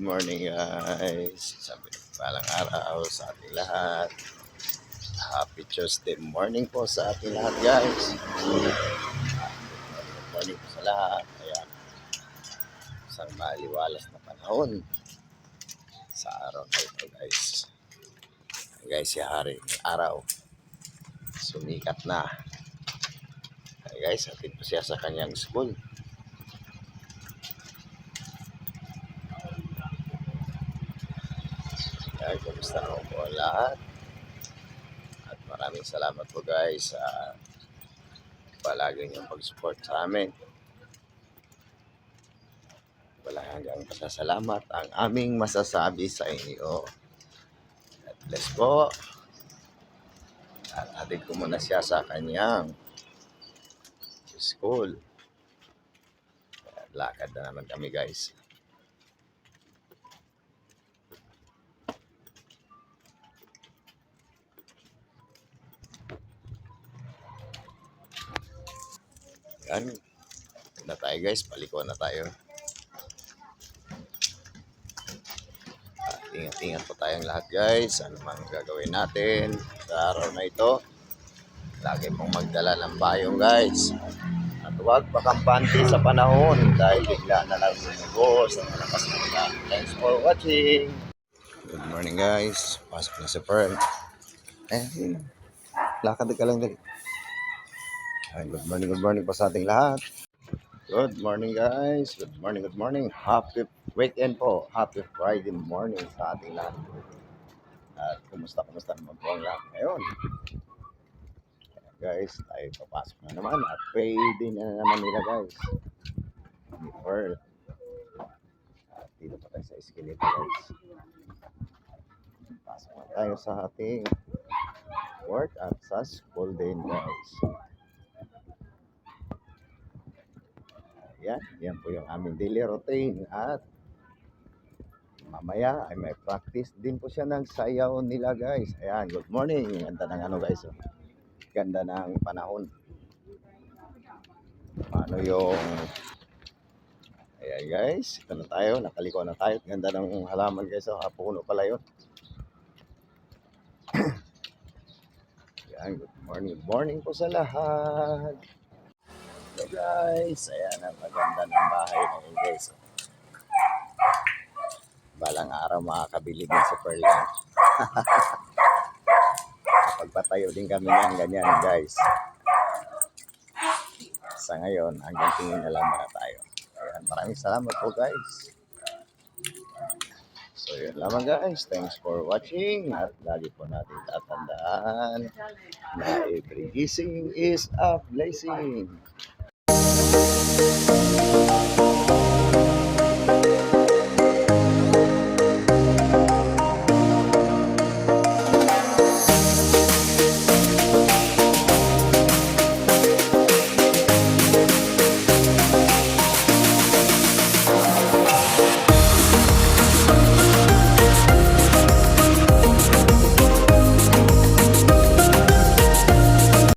morning guys. Sabi ng palang araw sa ating lahat. Happy Tuesday morning po sa ating lahat guys. Good morning po sa lahat. Ayan. Isang maliwalas na panahon sa araw na ito guys. Ayan guys, si Hari araw. Sumikat na. Ayan guys, atin po siya sa kanyang school. Ayan, kumusta na po lahat? At maraming salamat po guys sa palagi niyong pag-support sa amin. Wala hanggang pasasalamat ang aming masasabi sa inyo. God bless po. At hatid ko muna siya sa kanyang school. Lakad na naman kami guys. Yan. Na tayo guys, paliko na tayo. At ingat-ingat po tayong lahat guys. Ano man gagawin natin sa araw na ito. Lagi pong magdala ng payong guys. At huwag pakampante sa panahon dahil bigla na lang bumugos ang malakas na ulan. Thanks for watching. Good morning guys. Pasok na si Pearl. Lakad ka lang dali. Good morning po sa ating lahat. Good morning guys. Good morning. Happy weekend po. Happy Friday morning sa ating lahat. At kumusta naman po ang lahat ngayon. Guys, tayo papasok na naman at pwede na naman nila guys. Ni Pearl. At dito pa tayo sa escalator guys. Pasok na tayo sa ating work at sa school din guys. Yan po yung aming daily routine at mamaya ay may practice din po siya ng sayaw nila guys. Ayan, good morning. Ganda ng ano guys. Ganda ng panahon. Ano yung ayan guys, ito na tayo, nakaliko na tayo. Ganda ng halaman guys. Puno pala yun. Ayan, good morning po sa lahat. Hello guys, ayan ang maganda ng bahay ngayon guys. Balang araw makakabili din sa Pearl yan. Pagpatayo din kami ng ganyan guys. Sa ngayon, hanggang tingin na lang muna tayo. Ayan, maraming salamat po guys. So yun lamang guys, thanks for watching. At lagi po natin tatandaan na every gising is a blessing.